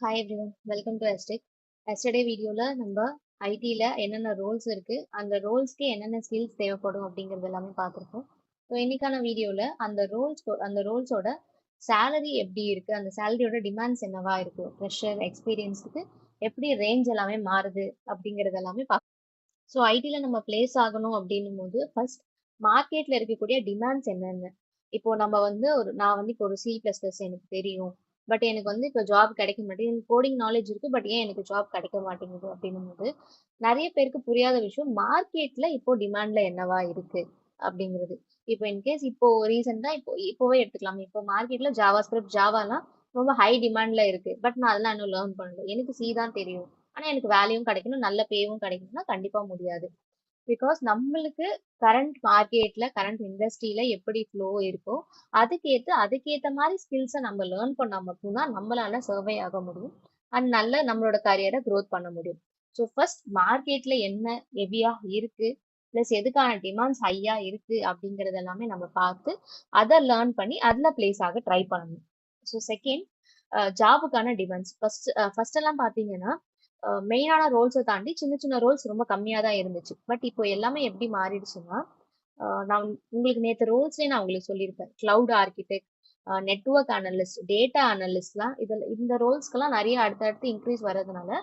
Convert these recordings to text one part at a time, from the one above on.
Hi everyone, welcome to Estech. Yesterday வீடியோவில் நம்ம ஐடியில் என்னென்ன ரோல்ஸ் இருக்குது, அந்த ரோல்ஸ்க்கு என்னென்ன ஸ்கில்ஸ் தேவைப்படும் அப்படிங்கிறது எல்லாமே பார்த்துருக்கோம். ஸோ இன்னைக்கான வீடியோவில் அந்த ரோல்ஸோட சேலரி எப்படி இருக்குது, அந்த சேலரியோட டிமாண்ட்ஸ் என்னவா இருக்குது, ஃப்ரெஷர் எக்ஸ்பீரியன்ஸுக்கு எப்படி ரேஞ்ச் எல்லாமே மாறுது அப்படிங்கிறது எல்லாமே பார்க்கலாம். ஸோ ஐடியில் நம்ம பிளேஸ் ஆகணும் அப்படின்னும் போது ஃபர்ஸ்ட் மார்க்கெட்டில் இருக்கக்கூடிய டிமாண்ட்ஸ் என்னென்ன. இப்போ நம்ம வந்து நான் வந்து இப்போ ஒரு C++ எனக்கு தெரியும், பட் எனக்கு வந்து இப்போ ஜாப் கிடைக்க மாட்டேங்குது. எனக்கு கோடிங் நாலேஜ் இருக்கு, பட் ஏன் எனக்கு ஜாப் கிடைக்க மாட்டேங்குது அப்படின்னும் போது நிறைய பேருக்கு புரியாத விஷயம் மார்க்கெட்ல இப்போ டிமாண்ட்ல என்னவா இருக்கு அப்படிங்கிறது. இப்போ இன்கேஸ் இப்போ ரீசெண்டா இப்போவே எடுத்துக்கலாம். இப்போ மார்க்கெட்ல ஜாவா ஸ்கிரிப்ட் ஜாவாலாம் ரொம்ப ஹை டிமாண்ட்ல இருக்கு, பட் நான் அதெல்லாம் இன்னும் லேர்ன் பண்ணல. எனக்கு சி தான் தெரியும், ஆனா எனக்கு வேல்யூவும் கிடைக்கணும், நல்ல பேவும் கிடைக்கணும்னா கண்டிப்பா முடியாது. பிகாஸ் நம்மளுக்கு கரண்ட் மார்க்கெட்ல கரண்ட் இண்டஸ்ட்ரியில எப்படி ஃப்ளோ இருக்கோ அதுக்கேத்த மாதிரி ஸ்கில்ஸை நம்ம லேர்ன் பண்ணா மட்டும்தான் நம்மளால சர்வே ஆக முடியும் அண்ட் நல்ல நம்மளோட கரியரை க்ரோத் பண்ண முடியும். ஸோ ஃபர்ஸ்ட் மார்க்கெட்ல என்ன ஹெவியா இருக்கு, பிளஸ் எதுக்கான டிமாண்ட்ஸ் ஹையா இருக்கு அப்படிங்கறது எல்லாமே நம்ம பார்த்து அதை லேர்ன் பண்ணி அதுல பிளேஸ் ஆக ட்ரை பண்ணணும். ஸோ செகண்ட், ஜாபுக்கான டிமாண்ட்ஸ் ஃபர்ஸ்ட் எல்லாம் பாத்தீங்கன்னா மெயினான ரோல்ஸை தாண்டி சின்ன சின்ன ரோல்ஸ் ரொம்ப கம்மியா தான் இருந்துச்சு. பட் இப்போ எல்லாமே எப்படி மாறிடுச்சுன்னா, நான் உங்களுக்கு நேற்று ரோல்ஸ்லேயே நான் உங்களுக்கு சொல்லியிருப்பேன். Cloud architect, network analyst, data அனலிஸ்ட்லாம் இந்த ரோல்ஸ்க்கெல்லாம் நிறைய அடுத்தடுத்து இன்க்ரீஸ் வர்றதுனால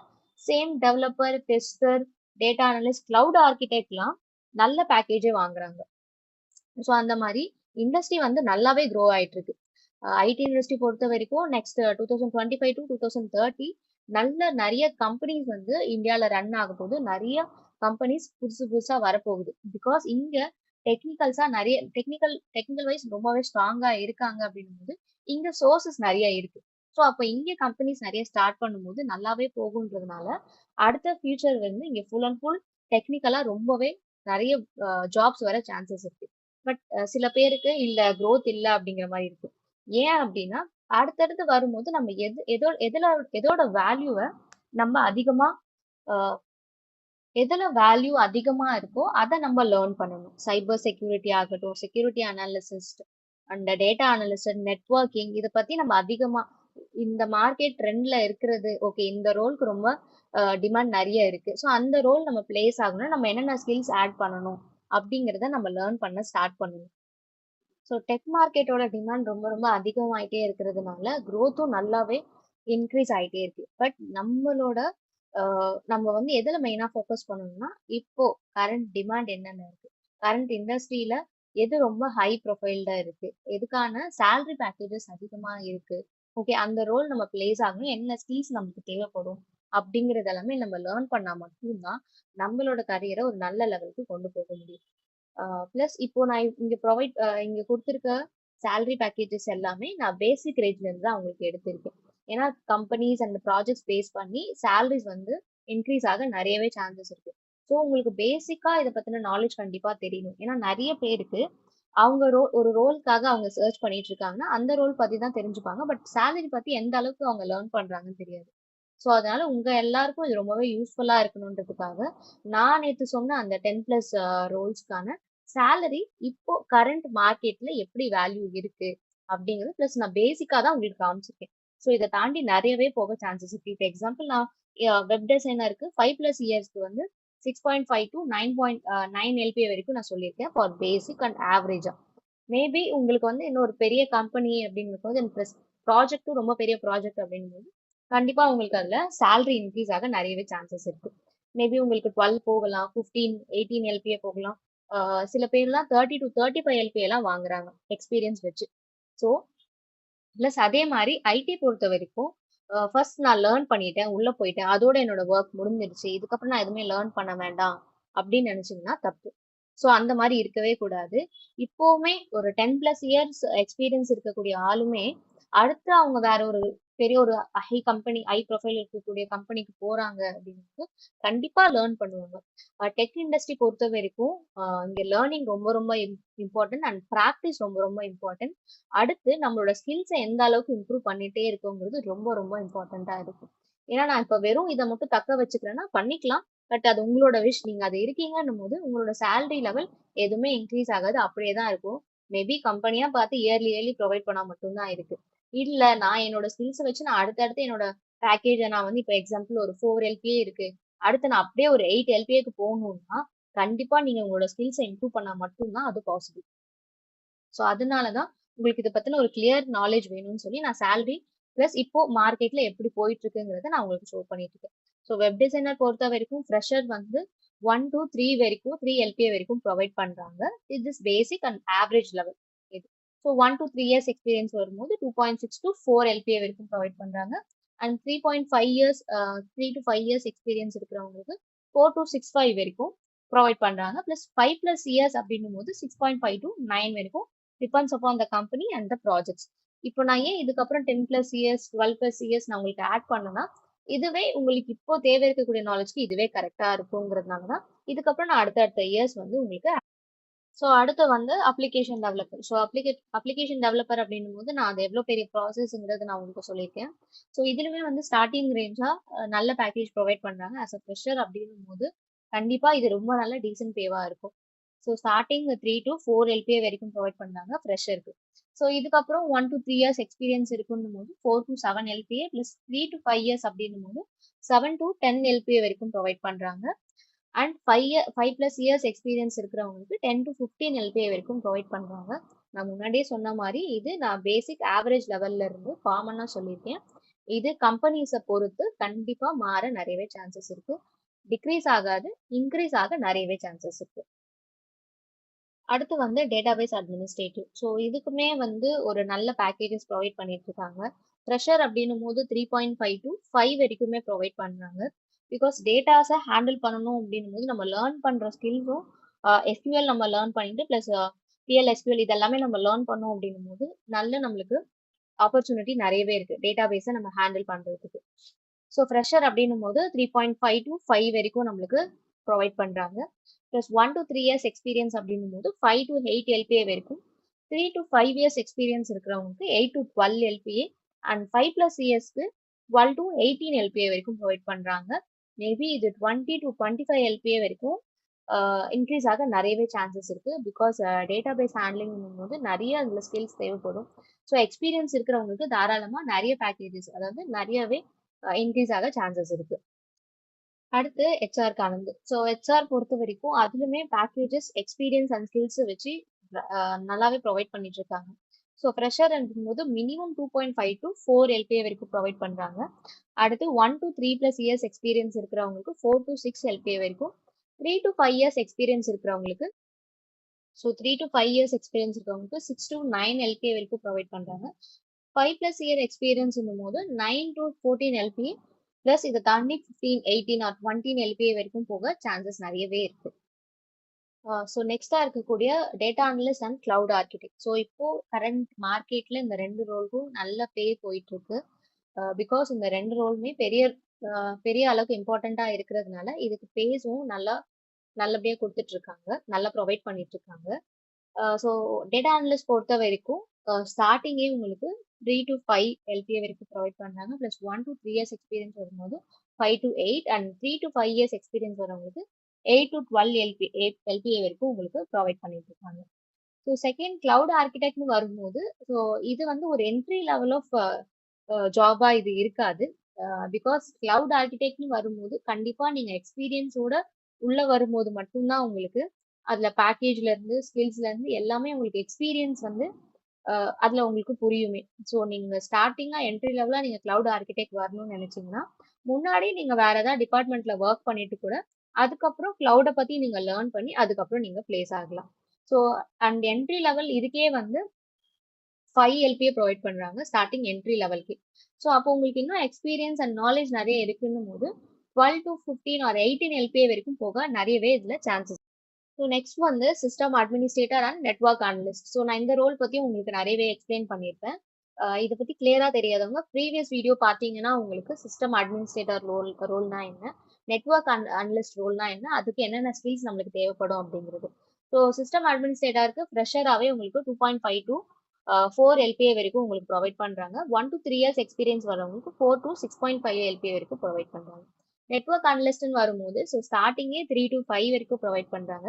same developer, tester, data analyst, cloud ஆர்கிடெக்ட்லாம் நல்ல பேக்கேஜே வாங்குறாங்க. ஸோ அந்த மாதிரி இண்டஸ்ட்ரி வந்து நல்லாவே க்ரோ ஆயிட்டு இருக்கு. ஐடி இண்டஸ்ட்ரி பொறுத்த வரைக்கும் நெக்ஸ்ட் 2025 டு 2030 நிறைய கம்பெனிஸ் வந்து இந்தியாவில் ரன் ஆக போகுது. நிறைய கம்பெனிஸ் புதுசு புதுசா வரப்போகுது. பிகாஸ் இங்க டெக்னிக்கல்ஸா நிறைய டெக்னிக்கல் வைஸ் ரொம்பவே ஸ்ட்ராங்கா இருக்காங்க அப்படின்னும் போது இங்க சோர்சஸ் நிறைய இருக்கு. ஸோ அப்போ இங்க கம்பெனிஸ் நிறைய ஸ்டார்ட் பண்ணும்போது நல்லாவே போகுன்றதுனால அடுத்த ஃபியூச்சர் வந்து இங்க ஃபுல் அண்ட் ஃபுல் டெக்னிக்கலா ரொம்பவே நிறைய ஜாப்ஸ் வர சான்சஸ் இருக்கு. பட் சில பேருக்கு இல்ல growth இல்ல அப்படிங்கிற மாதிரி இருக்கு. ஏன் அப்படின்னா அடுத்தடுத்து வரும்போது நம்ம எதோட வேல்யூவை நம்ம அதிகமா ஆஹ் எதுல வேல்யூ அதிகமா இருக்கோ அதை நம்ம லேர்ன் பண்ணணும். சைபர் செக்யூரிட்டி ஆகட்டும், செக்யூரிட்டி அனாலிசிஸ்ட் அண்ட் டேட்டா அனாலிசிஸ்ட், நெட்வொர்க்கிங், இதை பத்தி நம்ம அதிகமா இந்த மார்க்கெட் ட்ரெண்ட்ல இருக்கிறது. ஓகே, இந்த ரோலுக்கு ரொம்ப டிமாண்ட் நிறைய இருக்கு, ஸோ அந்த ரோல் நம்ம பிளேஸ் ஆகணும்னா நம்ம என்னென்ன ஸ்கில்ஸ் ஆட் பண்ணணும் அப்படிங்கிறத நம்ம லேர்ன் பண்ண ஸ்டார்ட் பண்ணணும். ஸோ டெக் மார்க்கெட்டோட டிமாண்ட் ரொம்ப ரொம்ப அதிகமாயிட்டே இருக்கிறதுனால growth-உம் நல்லாவே இன்க்ரீஸ் ஆயிட்டே இருக்கு. பட் நம்ம வந்து எதுல மெயினா ஃபோக்கஸ் பண்ணணும்னா இப்போ கரண்ட் டிமாண்ட் என்னென்ன இருக்கு, கரண்ட் இண்டஸ்ட்ரியில எது ரொம்ப ஹை ப்ரொஃபைல்டா இருக்கு, எதுக்கான சேலரி பேக்கேஜஸ் அதிகமா இருக்கு, ஓகே அந்த ரோல் நம்ம பிளேஸ் ஆகணும், என்ன ஸ்கில்ஸ் நமக்கு தேவைப்படும் அப்படிங்கறது எல்லாமே நம்ம லேர்ன் பண்ணா மட்டும்தான் நம்மளோட கரியரை ஒரு நல்ல லெவலுக்கு கொண்டு போக முடியும். ப்ளஸ் இப்போ நான் இங்க கொடுத்துருக்க சேலரி பேக்கேஜஸ் எல்லாமே நான் பேசிக் ரேஞ்ச்ல இருந்து தான் உங்களுக்கு எடுத்திருக்கேன். ஏன்னா கம்பெனிஸ் அண்ட் ப்ராஜெக்ட்ஸ் பேஸ் பண்ணி சேலரிஸ் வந்து இன்க்ரீஸ் ஆக நிறையவே சான்சஸ் இருக்கு. ஸோ உங்களுக்கு பேசிக்கா இதை பத்தின நாலேஜ் கண்டிப்பா தெரியணும். ஏன்னா நிறைய பேருக்கு ஒரு ரோலுக்காக அவங்க சர்ச் பண்ணிட்டு இருக்காங்கன்னா அந்த ரோல் பத்தி தான் தெரிஞ்சுப்பாங்க, பட் சேலரி பத்தி எந்த அளவுக்கு அவங்க லேர்ன் பண்றாங்கன்னு தெரியாது. ஸோ அதனால உங்க எல்லாருக்கும் இது ரொம்பவே யூஸ்ஃபுல்லா இருக்கணுன்றதுக்காக நான் நேற்று சொன்ன அந்த 10+ ரோல்ஸ்க்கான சேலரி இப்போ கரண்ட் மார்க்கெட்ல எப்படி வேல்யூ இருக்கு அப்படிங்கிறது பிளஸ் நான் பேசிக்கா தான் உங்களுக்கு காமிச்சிருக்கேன். ஸோ இதை தாண்டி நிறையவே போக சான்சஸ் இருக்கு. இப்போ எக்ஸாம்பிள் நான் வெப் டிசைனருக்கு 5+ இயர்ஸ்க்கு வந்து 6.5 to 9.9 LPA வரைக்கும் நான் சொல்லியிருக்கேன் ஃபார் பேசிக் அண்ட் ஆவரேஜா. மேபி உங்களுக்கு வந்து இன்னொரு பெரிய கம்பெனி அப்படிங்கும்போது ப்ளஸ் ப்ராஜெக்டும் ரொம்ப பெரிய ப்ராஜெக்ட் அப்படிங்கும்போது கண்டிப்பா உங்களுக்கு அதுல சேலரி இன்க்ரீஸ் ஆக நிறையவே சான்சஸ் இருக்கு. மேபி உங்களுக்கு 12 போகலாம், 15 18 LPA போகலாம். சில பேர்லாம் 30 to 35 LPA எல்லாம் வாங்குறாங்க எக்ஸ்பீரியன்ஸ் வச்சு. ஸோ பிளஸ் அதே மாதிரி ஐடி பொறுத்த வரைக்கும் ஃபர்ஸ்ட் நான் லேர்ன் பண்ணிட்டேன், உள்ள போயிட்டேன், அதோட என்னோட ஒர்க் முடிஞ்சிருச்சு, இதுக்கப்புறம் நான் எதுவுமே லேர்ன் பண்ண வேண்டாம் அப்படின்னு நினைச்சீங்கன்னா தப்பு. ஸோ அந்த மாதிரி இருக்கவே கூடாது. இப்போவுமே ஒரு 10+ இயர்ஸ் எக்ஸ்பீரியன்ஸ் இருக்கக்கூடிய ஆளுமே அடுத்து அவங்க வேற ஒரு பெரிய ஒரு ஹை ப்ரொஃபைல் இருக்கக்கூடிய கம்பெனிக்கு போறாங்க அப்படின்னு கண்டிப்பா லேர்ன் பண்ணுவாங்க. டெக் இண்டஸ்ட்ரி பொறுத்த வரைக்கும் இங்க லேர்னிங் ரொம்ப ரொம்ப இம்பார்ட்டன்ட் அண்ட் ப்ராக்டிஸ் ரொம்ப ரொம்ப இம்பார்ட்டன்ட். அடுத்து நம்மளோட ஸ்கில்ஸை எந்த அளவுக்கு இம்ப்ரூவ் பண்ணிட்டே இருக்கோங்கிறது ரொம்ப ரொம்ப இம்பார்ட்டண்டா இருக்கும். ஏன்னா நான் இப்ப வெறும் இதை மட்டும் தக்க வச்சுக்கிறேன்னா பண்ணிக்கலாம், பட் அது உங்களோட விஷ். நீங்க அது இருக்கீங்கன்னும் போது உங்களோட சேலரி லெவல் எதுவுமே இன்க்ரீஸ் ஆகாது, அப்படியே தான் இருக்கும். மேபி கம்பெனியா பார்த்து இயர்லி ப்ரொவைட் பண்ணா மட்டும்தான் இருக்கு. இல்ல நான் என்னோட ஸ்கில்ஸை வச்சு நான் அடுத்தடுத்து என்னோட பேக்கேஜை நான் வந்து இப்போ எக்ஸாம்பிள் ஒரு 4 LPA இருக்கு, அடுத்து நான் அப்படியே ஒரு 8 LPAக்கு போகணும்னா கண்டிப்பா நீங்க உங்களோட ஸ்கில்ஸை இம்ப்ரூவ் பண்ணா மட்டும்தான் அது பாசிபிள். ஸோ அதனாலதான் உங்களுக்கு இதை பத்தின ஒரு கிளியர் நாலேஜ் வேணும்னு சொல்லி நான் சேலரி பிளஸ் இப்போ மார்க்கெட்ல எப்படி போயிட்டு இருக்குங்கிறத நான் உங்களுக்கு ஷோ பண்ணிட்டு இருக்கேன். ஸோ வெப் டிசைனர் பொறுத்த வரைக்கும் ஃப்ரெஷர் வந்து 1 to 3 வரைக்கும் 3 LPA வரைக்கும் ப்ரொவைட் பண்றாங்க. இது is basic and average level இது. ஸோ 1 to 3 years எக்ஸ்பீரியன்ஸ் வரும்போது 2.6 to 4 LPA வரைக்கும் ப்ரொவைட் பண்றாங்க. And 3.5 years 3 to 5 years experience இருக்கிறவங்களுக்கு 4 to 6.5 வரைக்கும் ப்ரொவைட் பண்றாங்க. பிளஸ் 5+ years அப்படின்னும் போது 6.5 to 9 வரைக்கும் depends upon the company and the projects. இப்போ நான் ஏன் இதுக்கப்புறம் 10+years 12+years நான் உங்களுக்கு ஆட் பண்ணனா, இதுவே உங்களுக்கு இப்போ தேவை இருக்கக்கூடிய நாலேஜ்க்கு இதுவே கரெக்டா இருக்குங்கிறதுனால தான் இதுக்கப்புறம் நான் அடுத்தடுத்த இயர்ஸ் வந்து உங்களுக்கு. ஸோ அடுத்து வந்து application developer. So application developer அப்படின்னும் போது நான் அது எவ்வளோ பெரிய ப்ராசஸ்ங்கிறது நான் உங்களுக்கு சொல்லியிருக்கேன். ஸோ இதுலுமே வந்து ஸ்டார்டிங் ரேஞ்சா நல்ல பேக்கேஜ் ப்ரொவைட் பண்றாங்க. ஆஸ் அ ஃப்ரெஷர் அப்படின்னும் போது கண்டிப்பா இது ரொம்ப நல்ல டீசென்ட் பேவா இருக்கும். ஸோ ஸ்டார்டிங் 3 to 4 LPA வரைக்கும் ப்ரொவைட் பண்ணாங்க ஃப்ரெஷருக்கு. ஸோ இதுக்கப்புறம் 1 to 3 years எக்ஸ்பீரியன்ஸ் இருக்குன்னும் போது 4 to 7 LPA plus 3 to 5 years அப்படின்னும் போது 7 to 10 LPA வரைக்கும் ப்ரொவைட் பண்றாங்க. அண்ட் 5+ years எக்ஸ்பீரியன்ஸ் இருக்கிறவங்களுக்கு 10 to 15 LPA வரைக்கும் ப்ரொவைட் பண்றாங்க. நான் முன்னாடியே சொன்ன மாதிரி இது நான் பேசிக் ஆவரேஜ் லெவல்ல இருந்து காமனா சொல்லியிருக்கேன். இது கம்பெனிஸை பொறுத்து கண்டிப்பா மாற நிறையவே சான்சஸ் இருக்கு. டிக்ரீஸ் ஆகாது, இன்க்ரீஸ் ஆக நிறையவே சான்சஸ் இருக்கு. அடுத்து வந்து டேட்டாபேஸ் அட்மினிஸ்ட்ரேட்டிவ். ஸோ இதுக்குமே வந்து ஒரு நல்ல பேக்கேஜஸ் ப்ரொவைட் பண்ணிட்டு இருக்காங்க. ஃப்ரெஷர் அப்படின்னும் போது 3.5 to 5 வரைக்குமே ப்ரொவைட் பண்றாங்க. பிகாஸ் டேட்டாஸை ஹேண்டில் பண்ணணும் அப்படின்னும் போது நம்ம லேர்ன் பண்ற ஸ்கில்ஸும் SQL நம்ம லேர்ன் பண்ணிட்டு பிளஸ் PLSQL இதெல்லாமே நம்ம லேர்ன் பண்ணோம் அப்படின்னும் போது நல்ல நம்மளுக்கு ஆப்பர்ச்சுனிட்டி நிறையவே இருக்கு டேட்டாபேஸை நம்ம ஹேண்டில் பண்றதுக்கு. ஸோ ஃப்ரெஷர் அப்படின்னும் போது 3.5 to 5 வரைக்கும் நம்மளுக்கு ப்ரொவைட் பண்றாங்க. ப்ளஸ் 1 to 3 years எக்ஸ்பீரியன்ஸ் அப்படின்னும் போது 5 to 8 LPA வரைக்கும். 3 to 5 years எக்ஸ்பீரியன்ஸ் இருக்கிறவங்களுக்கு 8 to 12 LPA அண்ட் 5+yearsக்கு 12 to 18 LPA வரைக்கும் ப்ரொவைட் பண்றாங்க. மேபி இது 20 to 25 LPA வரைக்கும் இன்க்ரீஸ் ஆக நிறையவே சான்சஸ் இருக்கு. பிகாஸ் டேட்டாபேஸ் ஹேண்ட்லிங் போது நிறைய அதுல ஸ்கில்ஸ் தேவைப்படும். ஸோ எக்ஸ்பீரியன்ஸ் இருக்கிறவங்களுக்கு தாராளமா நிறைய பேக்கேஜஸ் அதாவது நிறையவே இன்க்ரீஸ் ஆக சான்சஸ் இருக்கு. அடுத்து ஹெச்ஆர்கானது. ஸோ ஹெச்ஆர் பொறுத்த வரைக்கும் அதுலுமே பேக்கேஜஸ் எக்ஸ்பீரியன்ஸ் அண்ட் ஸ்கில்ஸ் வச்சு நல்லாவே ப்ரொவைட் பண்ணிட்டு இருக்காங்க. ஸோ ஃப்ரெஷர் போது மினிமம் 2.5 to 4 LPA வரைக்கும் ப்ரொவைட் பண்றாங்க. அடுத்து 1 to 3+ years எக்ஸ்பீரியன்ஸ் இருக்கிறவங்களுக்கு 4 to 6 LPA வரைக்கும். 3 to 5 years எக்ஸ்பீரியன்ஸ் இருக்கிறவங்களுக்கு ஸோ 3 to 5 years எக்ஸ்பீரியன்ஸ் இருக்கிறவங்களுக்கு 6 to 9 LPA வரைக்கும் ப்ரொவைட் பண்றாங்க. 5+year எக்ஸ்பீரியன்ஸ் போது 9 to 14 LPA பிளஸ் இதை தாண்டி 15 18 or 20 LPA வரைக்கும் போக சான்சஸ் நிறையவே இருக்கு. ஸோ நெக்ஸ்டா இருக்கக்கூடிய data analyst and cloud architect. So இப்போ கரண்ட் மார்க்கெட்ல இந்த 2 ரோலுக்கும் நல்ல பே போயிட்டு இருக்கு. பிகாஸ் இந்த 2 ரோலுமே பெரிய அளவுக்கு இம்பார்ட்டண்டா இருக்கிறதுனால இதுக்கு பேஸும் நல்லபடியா கொடுத்துட்டு இருக்காங்க, நல்லா ப்ரொவைட் பண்ணிட்டு இருக்காங்க. ஸோ டேட்டா அனலிஸ்ட் பொறுத்த வரைக்கும் ஸ்டார்டிங்கே உங்களுக்கு 3 to 5 LPA வரைக்கும் ப்ரொவைட் பண்றாங்க. பிளஸ் 1 to 3 years எக்ஸ்பீரியன்ஸ் வரும்போது 5 to 8 and 3 to 5 years experience வரவங்களுக்கு 8 to 12 LPA வரைக்கும் உங்களுக்கு ப்ரொவைட் பண்ணிட்டு இருக்காங்க. ஸோ செகண்ட் கிளவுட் ஆர்கிடெக்ட்னு வரும்போது ஸோ இது வந்து ஒரு என்ட்ரி லெவல் ஆஃப் ஜாபா இது இருக்காது. பிகாஸ் கிளவுட் ஆர்கிடெக்ட்னு வரும்போது கண்டிப்பா நீங்க எக்ஸ்பீரியன்ஸோட உள்ள வரும்போது மட்டும்தான் உங்களுக்கு அதுல பேக்கேஜ்ல இருந்து ஸ்கில்ஸ்ல இருந்து எல்லாமே உங்களுக்கு எக்ஸ்பீரியன்ஸ் வந்து அதுல உங்களுக்கு புரியுமே. ஸோ நீங்க ஸ்டார்டிங்கா என்ட்ரி லெவலா நீங்க கிளவுட் ஆர்கிடெக்ட் வரணும்னு நினைச்சீங்கன்னா முன்னாடி நீங்க வேற ஏதாவது டிபார்ட்மெண்ட்ல ஒர்க் பண்ணிட்டு கூட அதுக்கப்புறம் கிளவுட பத்தி நீங்க லேர்ன் பண்ணி அதுக்கப்புறம் நீங்க பிளேஸ் ஆகலாம். ஸோ அண்ட் என்ட்ரி லெவல் இதுக்கே வந்து 5 LPA ப்ரொவைட் பண்றாங்க ஸ்டார்டிங் என்ட்ரி லெவல்க்கு. ஸோ அப்போ உங்களுக்கு இன்னும் எக்ஸ்பீரியன்ஸ் அண்ட் நாலேஜ் நிறைய இருக்குன்னும் போது 12 to 15 or 18 LPA வரைக்கும் போக நிறையவே இதுல சான்சஸ். ஸோ நெக்ஸ்ட் வந்து system administrator and network analyst. So நான் இந்த ரோல் பத்தி உங்களுக்கு நிறையவே எக்ஸ்பிளைன் பண்ணியிருப்பேன். இதை பத்தி கிளியரா தெரியாதவங்க ப்ரீவியஸ் வீடியோ பார்த்தீங்கன்னா உங்களுக்கு சிஸ்டம் அட்மினிஸ்ட்ரேட்டர் ரோல்னா என்ன, நெட்வொர்க் அனலிஸ்ட் ரோல்னா என்ன, அதுக்கு என்னென்ன ஸ்கில்ஸ் நம்மளுக்கு தேவைப்படும் அப்படிங்கிறது. ஸோ சிஸ்டம் அட்மினிஸ்ட்ரேட்டருக்கு ஃப்ரெஷராகவே உங்களுக்கு 2.5 to 4 LPA வரைக்கும் உங்களுக்கு ப்ரொவைட் பண்றாங்க. 1 to 3 years எக்ஸ்பீரியன்ஸ் வரவங்களுக்கு 4 to 6.5 LPA வரைக்கும் ப்ரொவைட் பண்றாங்க. நெட்வொர்க் அனலிஸ்ட்னு வரும்போது ஸோ ஸ்டார்டிங்கே 3 to 5 வரைக்கும் ப்ரொவைட் பண்றாங்க.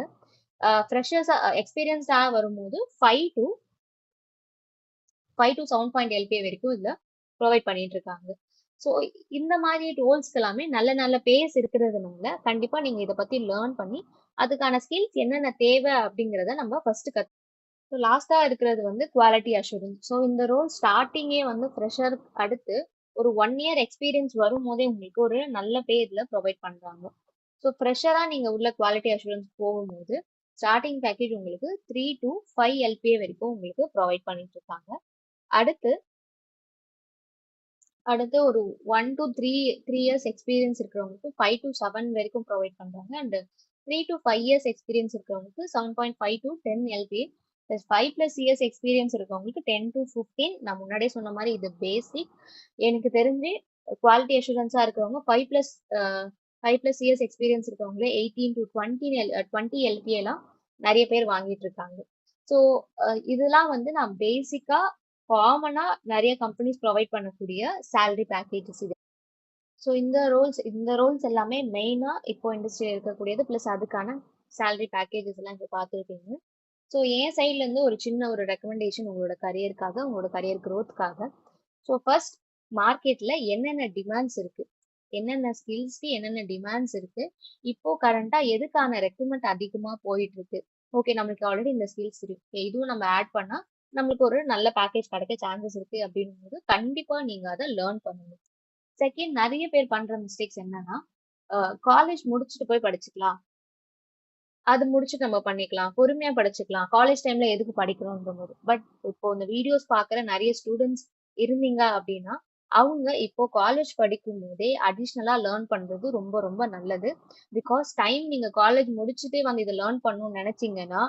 ஃப்ரெஷர்ஸ் எக்ஸ்பீரியன்ஸ்டா வரும்போது 5 to 7 LPA வரைக்கும் இதுல ப்ரொவைட் பண்ணிட்டு இருக்காங்க. ஸோ இந்த மாதிரி ரோல்ஸ்க்கு எல்லாமே நல்ல நல்ல பேஸ் இருக்கிறதுனால கண்டிப்பா நீங்க இதை பத்தி லேர்ன் பண்ணி அதுக்கான ஸ்கில்ஸ் என்னென்ன தேவை அப்படிங்கிறத நம்ம ஃபர்ஸ்ட் ஸோ லாஸ்டா இருக்கிறது வந்து குவாலிட்டி அஷூரன்ஸ். ஸோ இந்த ரோல் ஸ்டார்டிங்கே வந்து ஃப்ரெஷர் அடுத்து ஒரு 1 இயர் எக்ஸ்பீரியன்ஸ் வரும்போதே உங்களுக்கு ஒரு நல்ல பே இதுல ப்ரொவைட் பண்றாங்க. ஸோ ஃப்ரெஷரா நீங்க உள்ள குவாலிட்டி அஷூரன்ஸ் போகும்போது ஸ்டார்டிங் பேக்கேஜ் உங்களுக்கு 3 to 5 LPA வரைக்கும் உங்களுக்கு ப்ரொவைட் பண்ணிட்டு இருக்காங்க. அடுத்து அடுத்து ஒரு 1 to 3 இயர்ஸ் எக்ஸ்பீரியன்ஸ் இருக்கிறவங்களுக்கு 5 to 7 வரைக்கும் ப்ரொவைட் பண்றாங்க. அண்ட் 3 to 5 இயர்ஸ் எக்ஸ்பீரியன்ஸ் இருக்கிறவங்களுக்கு 7.5 to 10 LPA plus 5+ years experience இருக்கவங்களுக்கு 10 to 15. நான் முன்னாடியே சொன்ன மாதிரி இது பேசிக். எனக்கு தெரிஞ்சு குவாலிட்டி அஷூரன்ஸா இருக்கிறவங்க 5+ இயர்ஸ் எக்ஸ்பீரியன்ஸ் இருக்கவங்களே 18 to 20 LPA நிறைய பேர் வாங்கிட்டு இருக்காங்க. ஸோ இதெல்லாம் வந்து நான் பேசிக்கா காமனா நிறைய கம்பெனிஸ் ப்ரொவைட் பண்ணக்கூடிய சேலரி பேக்கேஜஸ் இது. ஸோ இந்த ரோல்ஸ் எல்லாமே மெயினா இப்போ இண்டஸ்ட்ரியில் இருக்கக்கூடியது. ப்ளஸ் அதுக்கான சேலரி பேக்கேஜஸ் எல்லாம் இப்போ பார்த்துருக்கீங்க. ஸோ என் சைட்ல இருந்து ஒரு சின்ன ஒரு ரெக்கமெண்டேஷன் உங்களோட கரியருக்காக, உங்களோட கரியர் க்ரோத்துக்காக. ஸோ ஃபர்ஸ்ட் மார்க்கெட்ல என்னென்ன டிமாண்ட்ஸ் இருக்கு, என்னென்ன ஸ்கில்ஸ்க்கு என்னென்ன டிமாண்ட்ஸ் இருக்கு, இப்போ கரண்டா எதுக்கான ரெக்ரூட்மெண்ட் அதிகமா போயிட்டு இருக்கு. ஓகே, நம்மளுக்கு ஆல்ரெடி இந்த ஸ்கில்ஸ் இருக்கு, இதுவும் நம்ம ஆட் பண்ணா நம்மளுக்கு ஒரு நல்ல பேக்கேஜ் கிடைக்க சான்சஸ் இருக்கு அப்படின்னும் போது கண்டிப்பா நீங்க அதை லேர்ன் பண்ணணும். செகண்ட், நிறைய பேர் பண்ற மிஸ்டேக்ஸ் என்னன்னா, காலேஜ் முடிச்சுட்டு போய் படிச்சுக்கலாம், அது முடிச்சுட்டு நம்ம பண்ணிக்கலாம், பொறுமையா படிச்சுக்கலாம், காலேஜ் டைம்ல எதுக்கு படிக்கிறோன்ற போது. பட் இப்போ இந்த வீடியோஸ் பாக்குற நிறைய ஸ்டூடெண்ட்ஸ் இருந்தீங்க அப்படின்னா அவங்க இப்போ காலேஜ் படிக்கும் போதே அடிஷ்னலா லேர்ன் பண்றது ரொம்ப ரொம்ப நல்லது. பிகாஸ் டைம் நீங்க காலேஜ் முடிச்சுட்டே வந்து இதை லேர்ன் பண்ணணும்னு நினைச்சீங்கன்னா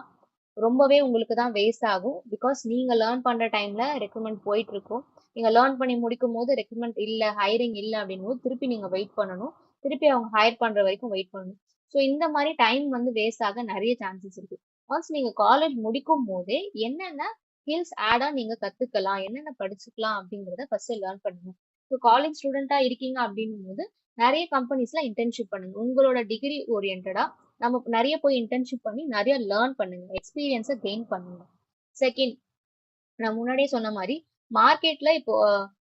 ரொம்பவே உங்களுக்கு தான் வேஸ்ட் ஆகும். பிகாஸ் நீங்க லேர்ன் பண்ற டைம்ல ரெக்ரூட்மெண்ட் போயிட்டு இருக்கும், நீங்க லேர்ன் பண்ணி முடிக்கும் போது ரெக்ரூட்மெண்ட் இல்ல, ஹைரிங் இல்ல அப்படின்னும் போது திருப்பி நீங்க வெயிட் பண்ணணும், திருப்பி அவங்க ஹையர் பண்ற வரைக்கும் வெயிட் பண்ணணும். ஸோ இந்த மாதிரி டைம் வந்து வேஸ்ட் ஆக நிறைய சான்சஸ் இருக்கு. ஒன்ஸ் நீங்க காலேஜ் முடிக்கும் போதே என்னென்ன ஸ்கில்ஸ் ஆடா நீங்க கத்துக்கலாம், என்னென்ன படிச்சுக்கலாம் அப்படிங்கிறத ஃபர்ஸ்ட் லேர்ன் பண்ணுங்க. ஸோ காலேஜ் ஸ்டூடெண்டா இருக்கீங்க அப்படின்னும் போது நிறைய கம்பெனிஸ்ல இன்டர்ன்ஷிப் பண்ணுங்க. உங்களோட டிகிரி ஓரியன்டா நம்ம நிறைய போய் இன்டர்ன்ஷிப் பண்ணி நிறைய லேர்ன் பண்ணுங்க, எக்ஸ்பீரியன்ஸை கெயின் பண்ணுங்க. செகண்ட், நான் முன்னாடியே சொன்ன மாதிரி மார்க்கெட்ல இப்போ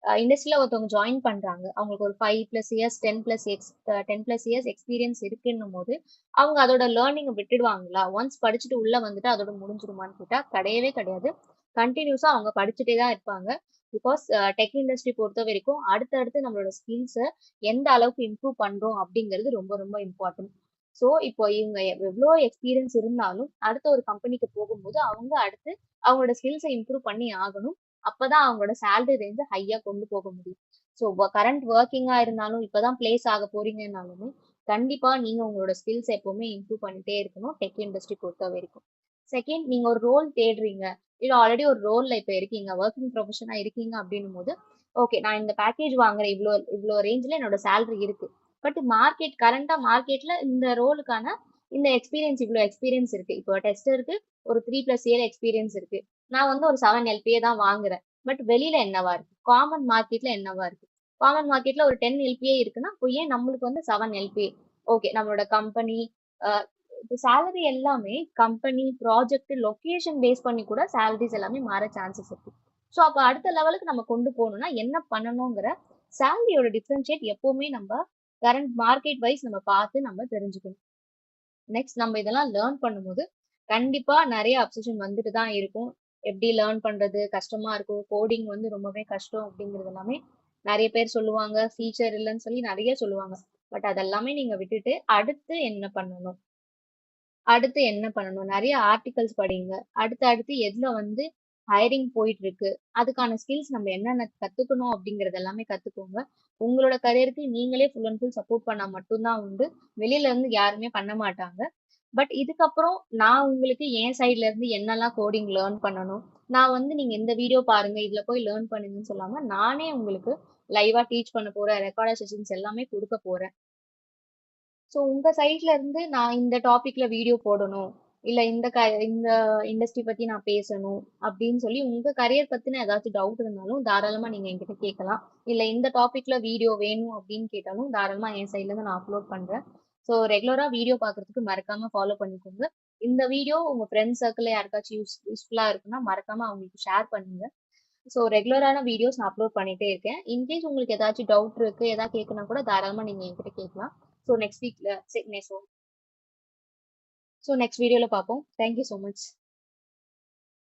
இண்டஸ்ட்ரியில ஒருத்தவங்க ஜாயின் பண்றாங்க, அவங்களுக்கு ஒரு 5+ இயர்ஸ் 10+ இயர்ஸ் எக்ஸ்பீரியன்ஸ் இருக்குன்னும் போது அவங்க அதோட லேர்னிங்கை விட்டுடுவாங்களா? ஒன்ஸ் படிச்சுட்டு உள்ள வந்துட்டு அதோட முடிஞ்சிருமான்னு கேட்டா கிடையவே கிடையாது. கண்டினியூஸா அவங்க படிச்சுட்டே தான் இருப்பாங்க. பிகாஸ் டெக் இண்டஸ்ட்ரி பொறுத்த வரைக்கும் அடுத்தடுத்து நம்மளோட ஸ்கில்ஸை எந்த அளவுக்கு இம்ப்ரூவ் பண்றோம் அப்படிங்கிறது ரொம்ப ரொம்ப இம்பார்ட்டன்ட். ஸோ இப்போ இவங்க எவ்வளோ எக்ஸ்பீரியன்ஸ் இருந்தாலும் அடுத்த ஒரு கம்பெனிக்கு போகும்போது அவங்க அடுத்து அவங்களோட ஸ்கில்ஸை இம்ப்ரூவ் பண்ணி ஆகணும். அப்பதான் அவங்களோட சேலரி ரேஞ்சை ஹையா கொண்டு போக முடியும். ஸோ கரண்ட் ஒர்க்கிங்கா இருந்தாலும் இப்பதான் பிளேஸ் ஆக போறீங்கன்னாலுமே கண்டிப்பா நீங்க உங்களோட ஸ்கில்ஸ் எப்பவுமே இம்ப்ரூவ் பண்ணிட்டே இருக்கணும் டெக் இண்டஸ்ட்ரி பொறுத்த வரைக்கும். செகண்ட், நீங்க ஒரு ரோல் தேடுறீங்க, இல்ல ஆல்ரெடி ஒரு ரோல்ல இப்ப இருக்கீங்க, ஒர்க்கிங் ப்ரொஃபஷனா இருக்கீங்க அப்படின்னும் போது ஓகே, நான் இந்த பேக்கேஜ் வாங்குறேன், இவ்வளோ இவ்வளோ ரேஞ்சில் என்னோட சேலரி இருக்கு. பட் கரண்டா மார்க்கெட்ல இந்த ரோலுக்கான இந்த எக்ஸ்பீரியன்ஸ் இவ்வளோ எக்ஸ்பீரியன்ஸ் இருக்கு, இப்போ டெஸ்டருக்கு ஒரு 3+ இயர் எக்ஸ்பீரியன்ஸ் இருக்கு, நான் வந்து ஒரு 7 LPA தான் வாங்குறேன். பட் வெளியில என்னவா இருக்கு, காமன் மார்க்கெட்ல என்னவா இருக்கு? காமன் மார்க்கெட்ல ஒரு 10 LPA இருக்குன்னா இப்போ ஏன் நம்மளுக்கு வந்து 7 LPA? ஓகே, நம்மளோட கம்பெனி இப்போ சேலரி எல்லாமே கம்பெனி, ப்ராஜெக்ட், லொகேஷன் பேஸ் பண்ணி கூட சேலரிஸ் எல்லாமே மாற சான்சஸ் இருக்கு. ஸோ அப்போ அடுத்த லெவலுக்கு நம்ம கொண்டு போகணும்னா என்ன பண்ணணுங்கிற சேலரியோட டிஃப்ரென்ஷியேட் எப்பவுமே நம்ம கரண்ட் மார்க்கெட் வைஸ் நம்ம பார்த்து நம்ம தெரிஞ்சுக்கணும். நெக்ஸ்ட், நம்ம இதெல்லாம் லேர்ன் பண்ணும்போது கண்டிப்பா நிறைய அப்சஷன் வந்துட்டு தான் இருக்கும். எப்படி லேர்ன் பண்றது கஷ்டமா இருக்கும், கோடிங் வந்து ரொம்பவே கஷ்டம் அப்படிங்கிறது எல்லாமே நிறைய பேர் சொல்லுவாங்க, ஃபீச்சர் இல்லைன்னு சொல்லி நிறைய சொல்லுவாங்க. பட் அதெல்லாமே நீங்க விட்டுட்டு அடுத்து என்ன பண்ணணும், நிறைய ஆர்டிகல்ஸ் படிங்க. அடுத்து எதுல வந்து ஹைரிங் போயிட்டு இருக்கு, அதுக்கான ஸ்கில்ஸ் நம்ம என்னென்ன கத்துக்கணும் அப்படிங்கறது எல்லாமே கத்துக்கோங்க. உங்களோட கரியருக்கு நீங்களே ஃபுல் அண்ட் ஃபுல் சப்போர்ட் பண்ணா மட்டும்தான் உண்டு, வெளியில இருந்து யாருமே பண்ண மாட்டாங்க. பட் இதுக்கப்புறம் நான் உங்களுக்கு என் சைட்ல இருந்து என்னெல்லாம் கோடிங் லேர்ன் பண்ணணும், நான் வந்து நீங்க இந்த வீடியோ பாருங்க இதுல போய் லேர்ன் பண்ணுங்கன்னு சொல்லாம நானே உங்களுக்கு லைவா டீச் பண்ண போறேன், ரெக்கார்டர் செஷன்ஸ் எல்லாமே கொடுக்க போறேன். ஸோ உங்க சைட்ல இருந்து நான் இந்த டாபிக்ல வீடியோ போடணும், இல்ல இந்த இண்டஸ்ட்ரி பத்தி நான் பேசணும் அப்படின்னு சொல்லி உங்க கரியர் பத்தின ஏதாச்சும் டவுட் இருந்தாலும் தாராளமா நீங்க என்கிட்ட கேட்கலாம். இல்ல இந்த டாபிக்ல வீடியோ வேணும் அப்படின்னு கேட்டாலும் தாராளமா என் சைட்ல இருந்து நான் அப்லோட் பண்றேன். ஸோ ரெகுலரா வீடியோ பார்க்கறதுக்கு மறக்காம ஃபாலோ பண்ணிக்கோங்க. இந்த வீடியோ உங்க ஃப்ரெண்ட்ஸ் சர்க்கிள்ல யாருக்காச்சும் யூஸ்ஃபுல்லா இருக்குன்னா மறக்காம அவங்களுக்கு ஷேர் பண்ணுங்க. ஸோ ரெகுலரான வீடியோஸ் நான் அப்லோட் பண்ணிட்டே இருக்கேன். இன்கேஸ் உங்களுக்கு ஏதாச்சும் டவுட் இருக்கு, ஏதாவது கேட்கணும்னா கூட தாராளமா நீங்க என்கிட்ட கேட்கலாம். ஸோ நெக்ஸ்ட் வீக்ல ஸோ நெக்ஸ்ட் வீடியோல பார்ப்போம். Thank you so much.